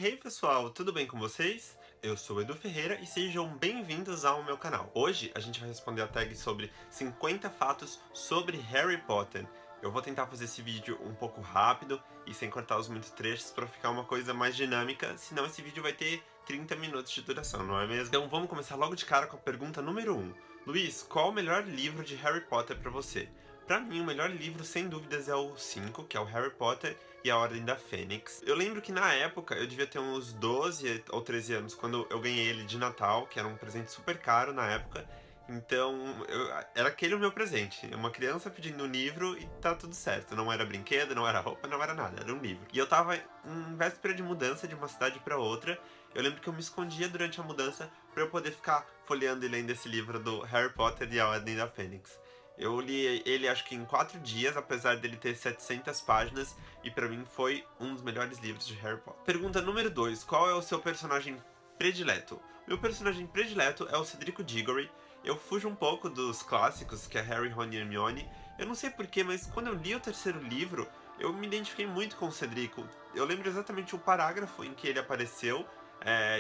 Hey pessoal, tudo bem com vocês? Eu sou o Edu Ferreira e sejam bem-vindos ao meu canal. Hoje a gente vai responder a tag sobre 50 fatos sobre Harry Potter. Eu vou tentar fazer esse vídeo um pouco rápido e sem cortar os muitos trechos para ficar uma coisa mais dinâmica, senão esse vídeo vai ter 30 minutos de duração, não é mesmo? Então vamos começar logo de cara com a pergunta número 1. Luiz, qual o melhor livro de Harry Potter para você? Pra mim, o melhor livro, sem dúvidas, é o 5, que é o Harry Potter e a Ordem da Fênix. Eu lembro que na época, eu devia ter uns 12 ou 13 anos, quando eu ganhei ele de Natal, que era um presente super caro na época. Então, era aquele o meu presente. Uma criança pedindo um livro e tá tudo certo. Não era brinquedo, não era roupa, não era nada, era um livro. E eu tava em véspera de mudança de uma cidade pra outra. Eu lembro que eu me escondia durante a mudança pra eu poder ficar folheando e lendo esse livro do Harry Potter e a Ordem da Fênix. Eu li ele acho que em 4 dias, apesar dele ter 700 páginas, e pra mim foi um dos melhores livros de Harry Potter. Pergunta número 2. Qual é o seu personagem predileto? Meu personagem predileto é o Cedrico Diggory. Eu fujo um pouco dos clássicos, que é Harry, Ron e Hermione. Eu não sei porquê, mas quando eu li o terceiro livro, eu me identifiquei muito com o Cedrico. Eu lembro exatamente o parágrafo em que ele apareceu,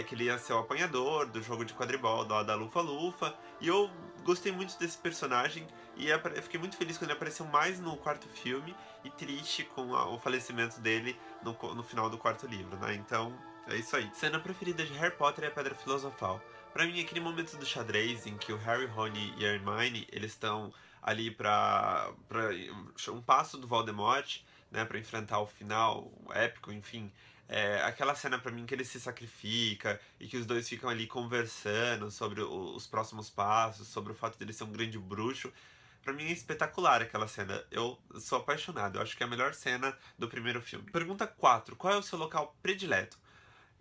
que ele ia ser o apanhador do jogo de quadribol da Lufa-Lufa, e eu gostei muito desse personagem, e eu fiquei muito feliz quando ele apareceu mais no quarto filme, e triste com o falecimento dele no final do quarto livro, né? Então, é isso aí. Cena preferida de Harry Potter é a Pedra Filosofal. Pra mim, aquele momento do xadrez em que o Harry, Rony e a Hermione, eles estão ali pra um passo do Voldemort, né, pra enfrentar o final épico, enfim. Aquela cena pra mim que ele se sacrifica e que os dois ficam ali conversando sobre os próximos passos, sobre o fato dele ser um grande bruxo. Pra mim é espetacular aquela cena. Eu sou apaixonado. Eu acho que é a melhor cena do primeiro filme. Pergunta 4. Qual é o seu local predileto?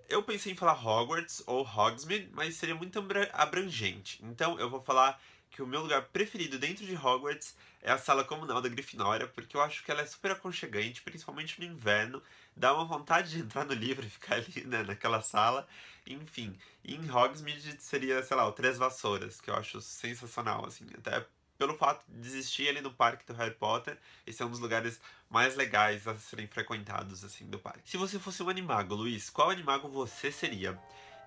Eu pensei em falar Hogwarts ou Hogsmeade, mas seria muito abrangente. Então eu vou falar que o meu lugar preferido dentro de Hogwarts é a sala comunal da Grifinória, porque eu acho que ela é super aconchegante, principalmente no inverno. Dá uma vontade de entrar no livro e ficar ali, né, naquela sala. Enfim, em Hogsmeade seria, sei lá, o Três Vassouras, que eu acho sensacional, assim. Até pelo fato de existir ali no parque do Harry Potter, esse é um dos lugares mais legais a serem frequentados, assim, do parque. Se você fosse um animago, Luiz, qual animago você seria?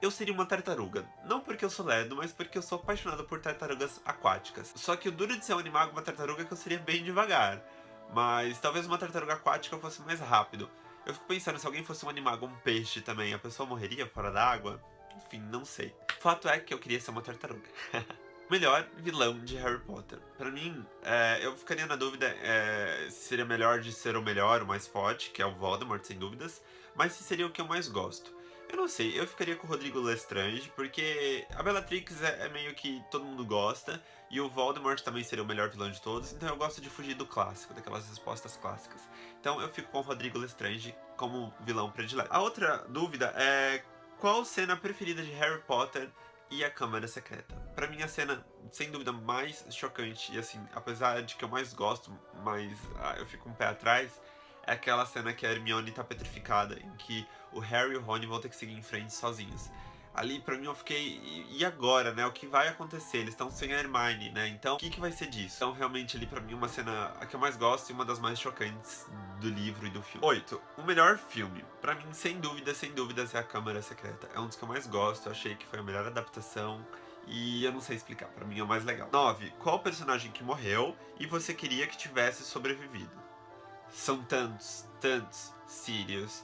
Eu seria uma tartaruga. Não porque eu sou lerdo, mas porque eu sou apaixonado por tartarugas aquáticas. Só que o duro de ser um animago, uma tartaruga, é que eu seria bem devagar. Mas talvez uma tartaruga aquática fosse mais rápido. Eu fico pensando, se alguém fosse um animago, um peixe também, a pessoa morreria fora d'água? Enfim, não sei. O fato é que eu queria ser uma tartaruga. Melhor vilão de Harry Potter. Pra mim, eu ficaria na dúvida se seria melhor de ser o melhor, o mais forte, que é o Voldemort, sem dúvidas, mas se seria o que eu mais gosto. Eu não sei, eu ficaria com o Rodrigo Lestrange, porque a Bellatrix é meio que todo mundo gosta, e o Voldemort também seria o melhor vilão de todos, então eu gosto de fugir do clássico, daquelas respostas clássicas. Então eu fico com o Rodrigo Lestrange como vilão predileto. A outra dúvida é qual cena preferida de Harry Potter e a Câmara Secreta. Pra mim, a cena, sem dúvida, mais chocante, e assim, apesar de que eu mais gosto, mas eu fico um pé atrás, é aquela cena que a Hermione tá petrificada, em que o Harry e o Rony vão ter que seguir em frente sozinhos. Ali, pra mim, eu fiquei. E agora, né? O que vai acontecer? Eles estão sem a Hermione, né? Então, o que vai ser disso? Então, realmente, ali, pra mim, uma cena a que eu mais gosto e uma das mais chocantes do livro e do filme. 8. O melhor filme. Pra mim, sem dúvida, sem dúvidas, é A Câmara Secreta. É um dos que eu mais gosto. Eu achei que foi a melhor adaptação. E eu não sei explicar, pra mim é o mais legal. 9. Qual personagem que morreu e você queria que tivesse sobrevivido? São tantos, tantos. Sirius,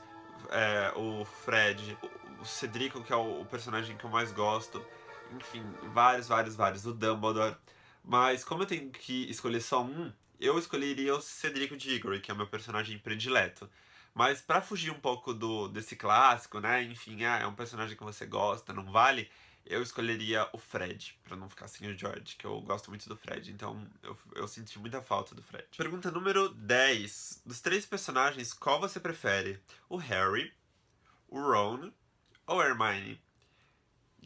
o Fred, o Cedrico, que é o personagem que eu mais gosto. Enfim, vários, vários, vários. O Dumbledore. Mas como eu tenho que escolher só um, eu escolheria o Cedrico Diggory, que é o meu personagem predileto. Mas pra fugir um pouco desse clássico, né? Enfim, é um personagem que você gosta, não vale. Eu escolheria o Fred, pra não ficar sem o George, que eu gosto muito do Fred, então eu senti muita falta do Fred. Pergunta número 10. Dos três personagens, qual você prefere? O Harry, o Ron ou a Hermione?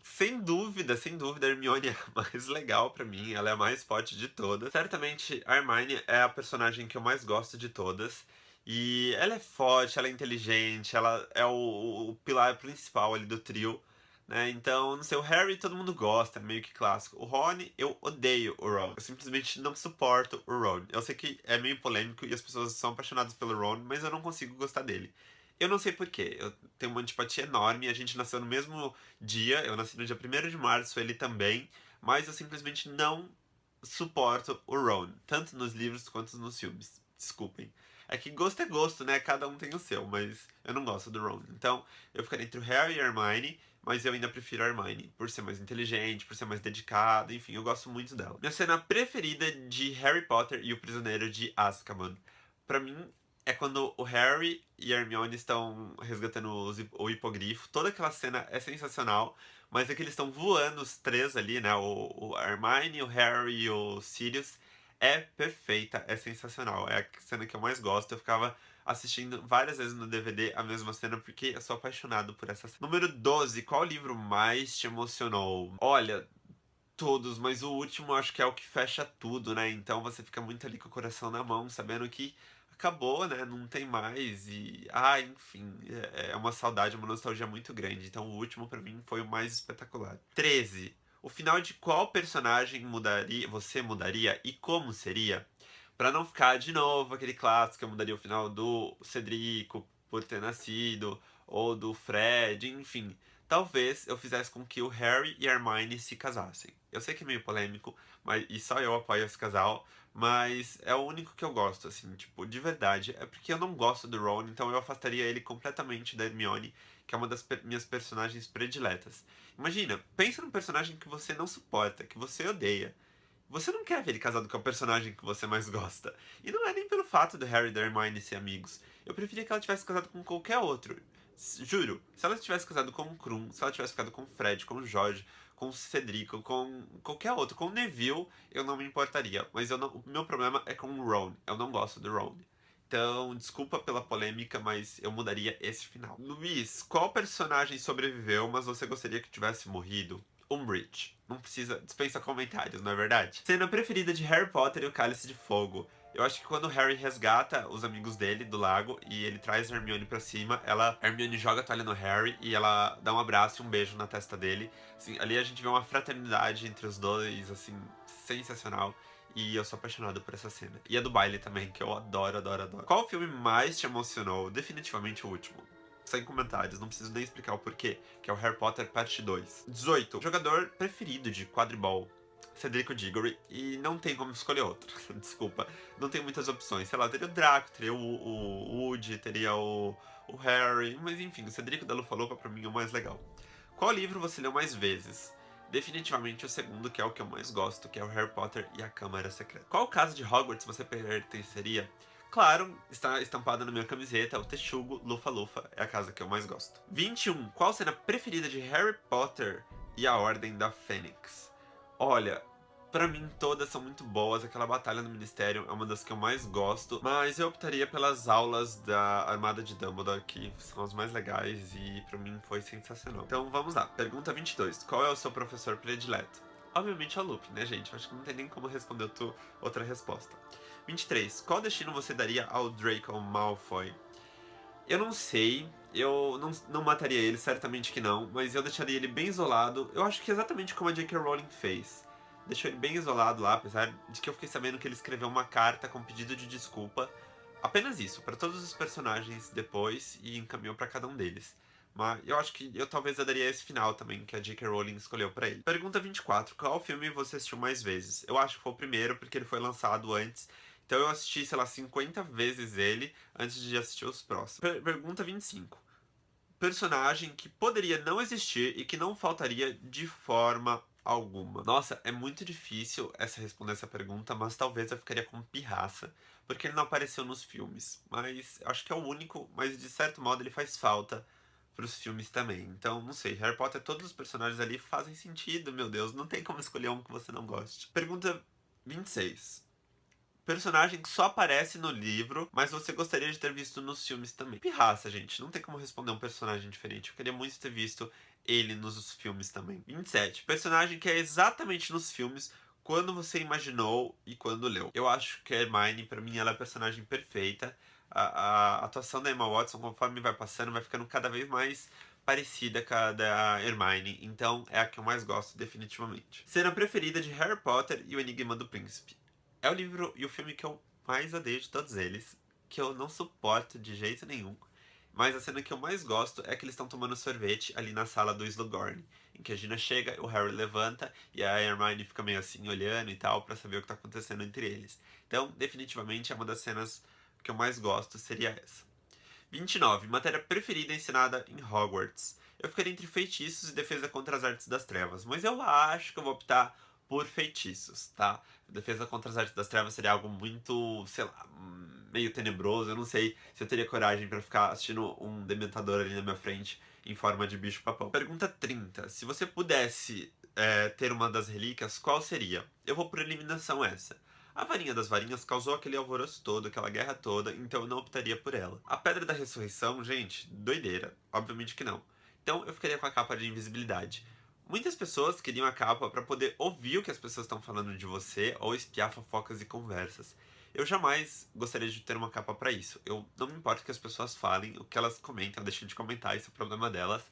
Sem dúvida, a Hermione é a mais legal pra mim, ela é a mais forte de todas. Certamente, a Hermione é a personagem que eu mais gosto de todas. E ela é forte, ela é inteligente, ela é o pilar principal ali do trio, né? Então, não sei, o Harry todo mundo gosta, é meio que clássico. O Rony, eu odeio o Ron. Eu simplesmente não suporto o Ron. Eu sei que é meio polêmico e as pessoas são apaixonadas pelo Ron, mas eu não consigo gostar dele. Eu não sei por quê, eu tenho uma antipatia enorme, a gente nasceu no mesmo dia, eu nasci no dia 1º de março, ele também, mas eu simplesmente não suporto o Ron, tanto nos livros quanto nos filmes. Desculpem. É que gosto é gosto, né? Cada um tem o seu, mas eu não gosto do Ron. Então, eu ficaria entre o Harry e a Hermione, mas eu ainda prefiro a Hermione, por ser mais inteligente, por ser mais dedicada, enfim, eu gosto muito dela. Minha cena preferida de Harry Potter e o Prisioneiro de Azkaban. Pra mim, é quando o Harry e a Hermione estão resgatando o hipogrifo. Toda aquela cena é sensacional, mas é que eles estão voando os três ali, né? A Hermione, o Harry e o Sirius. É perfeita, é sensacional. É a cena que eu mais gosto. Eu ficava assistindo várias vezes no DVD a mesma cena, porque eu sou apaixonado por essa cena. Número 12, qual livro mais te emocionou? Olha, todos, mas o último acho que é o que fecha tudo, né? Então você fica muito ali com o coração na mão, sabendo que acabou, né? Não tem mais e enfim, é uma saudade, uma nostalgia muito grande. Então o último pra mim foi o mais espetacular. 13. O final de qual personagem você mudaria e como seria? Pra não ficar de novo aquele clássico, eu mudaria o final do Cedrico por ter nascido, ou do Fred, enfim. Talvez eu fizesse com que o Harry e a Hermione se casassem. Eu sei que é meio polêmico, e só eu apoio esse casal, mas é o único que eu gosto, assim, tipo, de verdade. É porque eu não gosto do Ron, então eu afastaria ele completamente da Hermione, que é uma das minhas personagens prediletas. Imagina, pensa num personagem que você não suporta, que você odeia. Você não quer ver ele casado com o personagem que você mais gosta. E não é nem pelo fato do Harry e da Hermione ser amigos. Eu preferia que ela tivesse casado com qualquer outro. Juro, se ela tivesse casado com o Krum, se ela tivesse ficado com o Fred, com o George, com o Cedrico, com qualquer outro, com o Neville, eu não me importaria. Mas o meu problema é com o Ron. Eu não gosto do Ron. Então, desculpa pela polêmica, mas eu mudaria esse final. Luiz, qual personagem sobreviveu, mas você gostaria que tivesse morrido? Umbridge. Não precisa, dispensa comentários, não é verdade? Cena preferida de Harry Potter e o Cálice de Fogo. Eu acho que quando o Harry resgata os amigos dele do lago e ele traz a Hermione pra cima, a Hermione joga a toalha no Harry e ela dá um abraço e um beijo na testa dele. Assim, ali a gente vê uma fraternidade entre os dois, assim, sensacional. E eu sou apaixonado por essa cena. E a do baile também, que eu adoro, adoro, adoro. Qual filme mais te emocionou? Definitivamente o último. Sem comentários, não preciso nem explicar o porquê, que é o Harry Potter Parte 2. 18. Jogador preferido de quadribol. Cedrico Diggory, e não tem como escolher outro. Desculpa, não tem muitas opções. Sei lá, teria o Draco, teria o Woody, teria o Harry, mas enfim, o Cedrico da Lufa-Lufa pra mim é o mais legal. Qual livro você leu mais vezes? Definitivamente o segundo, que é o que eu mais gosto, que é o Harry Potter e a Câmara Secreta. Qual casa de Hogwarts você pertenceria? Claro, está estampado na minha camiseta, o Texugo Lufa-Lufa é a casa que eu mais gosto. 21. Qual cena preferida de Harry Potter e a Ordem da Fênix? Olha, pra mim todas são muito boas, aquela batalha no Ministério é uma das que eu mais gosto, mas eu optaria pelas aulas da Armada de Dumbledore, que são as mais legais e pra mim foi sensacional. Então vamos lá, pergunta 22. Qual é o seu professor predileto? Obviamente é o Lupin, né, gente? Acho que não tem nem como responder outra resposta. 23. Qual destino você daria ao Draco Malfoy? Eu não sei, eu não mataria ele, certamente que não, mas eu deixaria ele bem isolado. Eu acho que é exatamente como a J.K. Rowling fez. Deixou ele bem isolado lá, apesar de que eu fiquei sabendo que ele escreveu uma carta com pedido de desculpa. Apenas isso, para todos os personagens depois e encaminhou para cada um deles. Mas eu acho que eu talvez eu daria esse final também que a J.K. Rowling escolheu pra ele. Pergunta 24. Qual filme você assistiu mais vezes? Eu acho que foi o primeiro, porque ele foi lançado antes. Então eu assisti, sei lá, 50 vezes ele antes de assistir os próximos. Pergunta 25. Personagem que poderia não existir e que não faltaria de forma alguma. Nossa, é muito difícil responder essa pergunta, mas talvez eu ficaria com pirraça, porque ele não apareceu nos filmes. Mas acho que é o único, mas de certo modo ele faz falta pros filmes também. Então, não sei, Harry Potter, todos os personagens ali fazem sentido, meu Deus, não tem como escolher um que você não goste. Pergunta 26. Personagem que só aparece no livro, mas você gostaria de ter visto nos filmes também. Pirraça, gente. Não tem como responder um personagem diferente. Eu queria muito ter visto ele nos filmes também. 27. Personagem que é exatamente nos filmes quando você imaginou e quando leu. Eu acho que a Hermione, pra mim, ela é a personagem perfeita. A atuação da Emma Watson, conforme vai passando, vai ficando cada vez mais parecida com a da Hermione. Então, é a que eu mais gosto, definitivamente. Cena preferida de Harry Potter e o Enigma do Príncipe. É o livro e o filme que eu mais odeio de todos eles, que eu não suporto de jeito nenhum. Mas a cena que eu mais gosto é que eles estão tomando sorvete ali na sala do Slughorn, em que a Gina chega, o Harry levanta e a Hermione fica meio assim olhando e tal pra saber o que tá acontecendo entre eles. Então, definitivamente é uma das cenas que eu mais gosto, seria essa. 29. Matéria preferida ensinada em Hogwarts. Eu ficaria entre feitiços e defesa contra as artes das trevas, mas eu acho que eu vou optar por feitiços, tá? Defesa contra as artes das trevas seria algo muito, sei lá, meio tenebroso. Eu não sei se eu teria coragem pra ficar assistindo um dementador ali na minha frente em forma de bicho-papão. Pergunta 30. Se você pudesse ter uma das relíquias, qual seria? Eu vou por eliminação essa. A varinha das varinhas causou aquele alvoroço todo, aquela guerra toda, então eu não optaria por ela. A Pedra da Ressurreição, gente, doideira. Obviamente que não. Então eu ficaria com a capa de invisibilidade. Muitas pessoas queriam a capa para poder ouvir o que as pessoas estão falando de você ou espiar fofocas e conversas. Eu jamais gostaria de ter uma capa para isso. Eu não me importo que as pessoas falem, o que elas comentam, deixem de comentar, isso é o problema delas.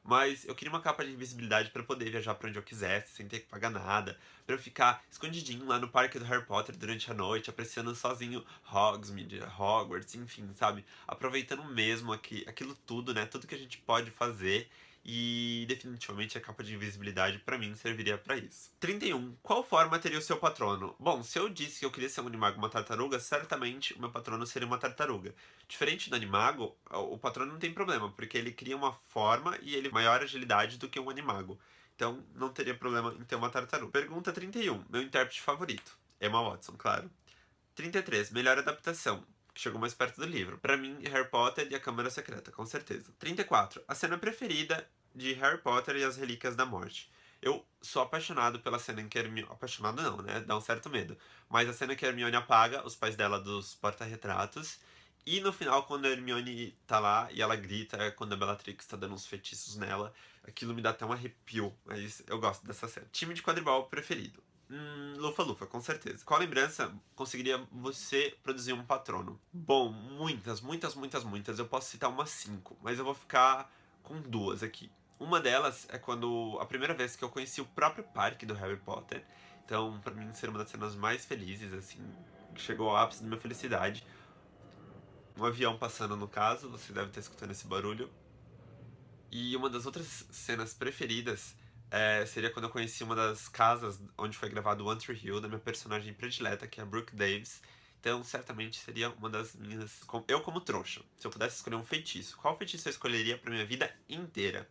Mas eu queria uma capa de invisibilidade para poder viajar para onde eu quisesse, sem ter que pagar nada, para eu ficar escondidinho lá no parque do Harry Potter durante a noite, apreciando sozinho Hogsmeade, Hogwarts, enfim, sabe? Aproveitando mesmo aquilo tudo, né? Tudo que a gente pode fazer. E definitivamente a capa de invisibilidade pra mim serviria pra isso. 31. Qual forma teria o seu patrono? Bom, se eu disse que eu queria ser um animago, uma tartaruga, certamente o meu patrono seria uma tartaruga. Diferente do animago, o patrono não tem problema, porque ele cria uma forma e ele tem maior agilidade do que um animago. Então não teria problema em ter uma tartaruga. Pergunta 31. Meu intérprete favorito? Emma Watson, claro. 33. Melhor adaptação. Que chegou mais perto do livro. Pra mim, Harry Potter e a Câmara Secreta, com certeza. 34. A cena preferida de Harry Potter e as Relíquias da Morte. Eu sou apaixonado pela cena em que Hermione... Apaixonado não, né? Dá um certo medo. Mas a cena que a Hermione apaga os pais dela dos porta-retratos. E no final, quando a Hermione tá lá e ela grita quando a Bellatrix tá dando uns feitiços nela, aquilo me dá até um arrepio. Mas eu gosto dessa cena. Time de quadribol preferido. Lufa-Lufa, com certeza. Qual lembrança conseguiria você produzir um patrono? Bom, muitas, muitas, muitas, muitas. Eu posso citar umas 5, mas eu vou ficar com 2 aqui. Uma delas é quando a primeira vez que eu conheci o próprio parque do Harry Potter. Então, pra mim, ser uma das cenas mais felizes, assim, chegou ao ápice da minha felicidade. Um avião passando, no caso, você deve estar escutando esse barulho. E uma das outras cenas preferidas seria quando eu conheci uma das casas onde foi gravado One Tree Hill, da minha personagem predileta, que é a Brooke Davis. Então, certamente seria uma das minhas... Eu como trouxa, se eu pudesse escolher um feitiço, qual feitiço eu escolheria pra minha vida inteira?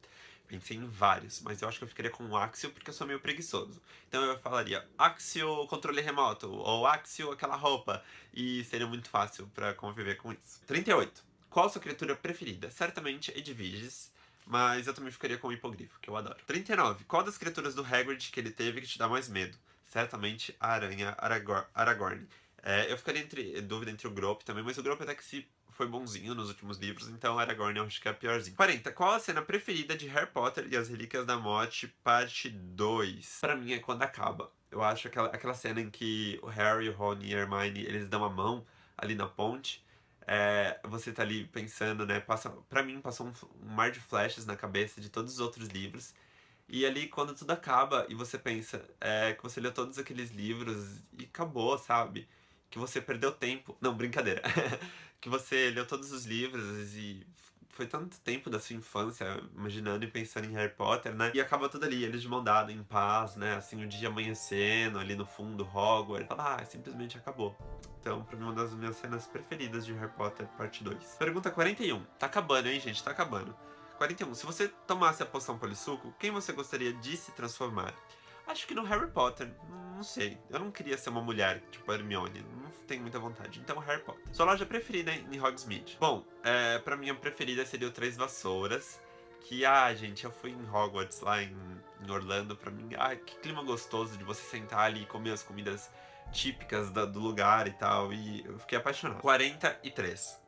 Pensei em vários, mas eu acho que eu ficaria com o Axio porque eu sou meio preguiçoso. Então eu falaria Axio controle remoto, ou Axio aquela roupa, e seria muito fácil pra conviver com isso. 38. Qual a sua criatura preferida? Certamente Edwiges, mas eu também ficaria com o hipogrifo, que eu adoro. 39. Qual das criaturas do Hagrid que ele teve que te dá mais medo? Certamente a aranha Aragorn. Eu ficaria dúvida entre o Grope também, mas o Grope até que se foi bonzinho nos últimos livros, então Aragorn eu acho que é piorzinho. 40. Qual a cena preferida de Harry Potter e as Relíquias da Morte, parte 2? Pra mim é quando acaba. Eu acho aquela cena em que o Harry, o Ron e a Hermione, eles dão a mão ali na ponte. Você tá ali pensando, né? Pra mim, passou um mar de flashes na cabeça de todos os outros livros. E ali, quando tudo acaba e você pensa que você leu todos aqueles livros e acabou, sabe? Que você perdeu tempo. Não, brincadeira. Que você leu todos os livros e foi tanto tempo da sua infância imaginando e pensando em Harry Potter, né? E acaba tudo ali, eles de mão dada, em paz, né? Assim, o dia amanhecendo, ali no fundo, Hogwarts. Simplesmente acabou. Então, pra mim, uma das minhas cenas preferidas de Harry Potter, parte 2. Pergunta 41. Tá acabando, hein, gente? Tá acabando. 41. Se você tomasse a poção polissuco, quem você gostaria de se transformar? Acho que no Harry Potter, não sei. Eu não queria ser uma mulher, tipo Hermione, não tenho muita vontade. Então, Harry Potter. Sua loja preferida em Hogsmeade? Bom, pra mim a preferida seria o Três Vassouras. Que, gente, eu fui em Hogwarts, lá em Orlando, pra mim, que clima gostoso de você sentar ali e comer as comidas típicas do lugar e tal, e eu fiquei apaixonado. 43.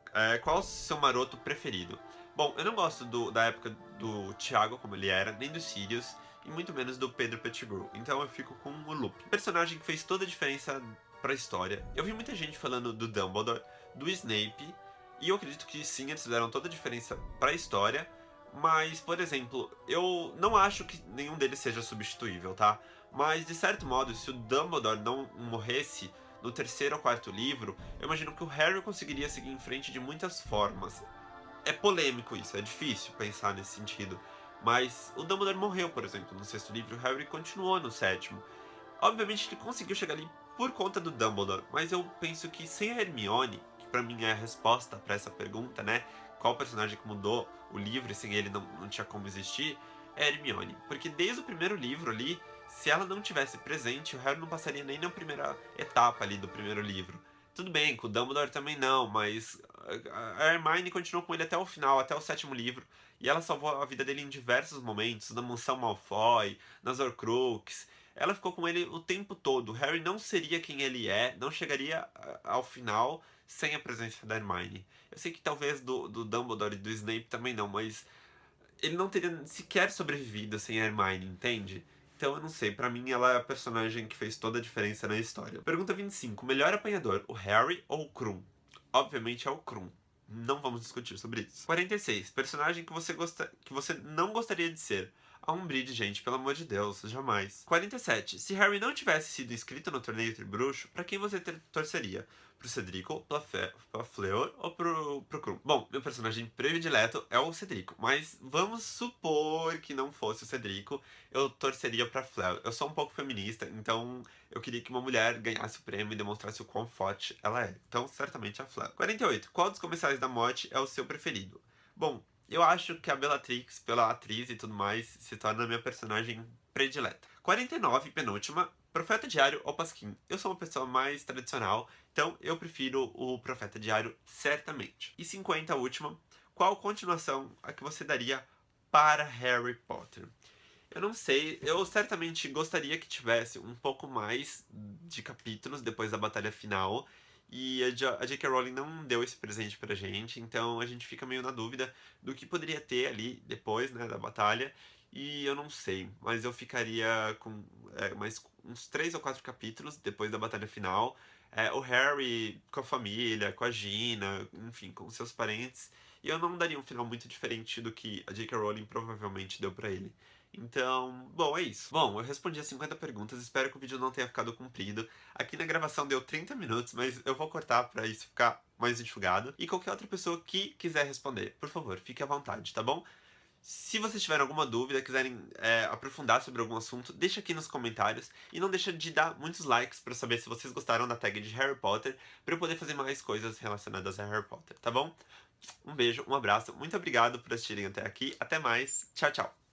Qual o seu maroto preferido? Bom, eu não gosto da época do Thiago, como ele era, nem do Sirius, e muito menos do Pedro Pettigrew, então eu fico com o Lupin. Personagem que fez toda a diferença pra história. Eu vi muita gente falando do Dumbledore, do Snape, e eu acredito que sim, eles fizeram toda a diferença pra história, mas, por exemplo, eu não acho que nenhum deles seja substituível, tá? Mas, de certo modo, se o Dumbledore não morresse no terceiro ou quarto livro, eu imagino que o Harry conseguiria seguir em frente de muitas formas. é polêmico isso, é difícil pensar nesse sentido. Mas o Dumbledore morreu, por exemplo, no sexto livro, o Harry continuou no sétimo. Obviamente ele conseguiu chegar ali por conta do Dumbledore, mas eu penso que sem a Hermione, que pra mim é a resposta pra essa pergunta, né? Qual personagem que mudou o livro e sem ele não tinha como existir, é a Hermione. Porque desde o primeiro livro ali, se ela não tivesse presente, o Harry não passaria nem na primeira etapa ali do primeiro livro. Tudo bem, com o Dumbledore também não, mas a Hermione continuou com ele até o final, até o sétimo livro, e ela salvou a vida dele em diversos momentos, na Mansão Malfoy, nas Horcruxes. Ela ficou com ele o tempo todo. O Harry não seria quem ele é, não chegaria ao final sem a presença da Hermione. Eu sei que talvez do Dumbledore e do Snape também não, mas ele não teria sequer sobrevivido sem a Hermione, entende? Então eu não sei, pra mim ela é a personagem que fez toda a diferença na história. Pergunta 25. Melhor apanhador, o Harry ou o Krum? Obviamente é o Krum. Não vamos discutir sobre isso. 46. Personagem que você não gostaria de ser. A Umbridge, gente, pelo amor de Deus, jamais. 47. Se Harry não tivesse sido inscrito no torneio Tribruxo, pra quem você torceria? Pro Cedrico, pra Fleur ou pro Krum? Bom, meu personagem predileto é o Cedrico, mas vamos supor que não fosse o Cedrico, eu torceria pra Fleur. Eu sou um pouco feminista, então eu queria que uma mulher ganhasse o prêmio e demonstrasse o quão forte ela é. Então, certamente a Fleur. 48. Qual dos Comensais da Morte é o seu preferido? Bom, eu acho que a Bellatrix, pela atriz e tudo mais, se torna a minha personagem predileta. 49, penúltima, Profeta Diário ou Pasquim? Eu sou uma pessoa mais tradicional, então eu prefiro o Profeta Diário, certamente. E 50, a última, qual continuação a que você daria para Harry Potter? Eu não sei, eu certamente gostaria que tivesse um pouco mais de capítulos depois da batalha final. E a J.K. Rowling não deu esse presente pra gente, então a gente fica meio na dúvida do que poderia ter ali depois, né, da batalha. E eu não sei, mas eu ficaria com mais uns 3 ou 4 capítulos depois da batalha final. O Harry com a família, com a Gina, enfim, com seus parentes. E eu não daria um final muito diferente do que a J.K. Rowling provavelmente deu pra ele. Então, bom, é isso. Bom, eu respondi as 50 perguntas, espero que o vídeo não tenha ficado comprido. Aqui na gravação deu 30 minutos, mas eu vou cortar pra isso ficar mais enxugado. E qualquer outra pessoa que quiser responder, por favor, fique à vontade, tá bom? Se vocês tiverem alguma dúvida, quiserem aprofundar sobre algum assunto, deixa aqui nos comentários. E não deixa de dar muitos likes pra eu saber se vocês gostaram da tag de Harry Potter, pra eu poder fazer mais coisas relacionadas a Harry Potter, tá bom? Um beijo, um abraço, muito obrigado por assistirem até aqui, até mais, tchau, tchau!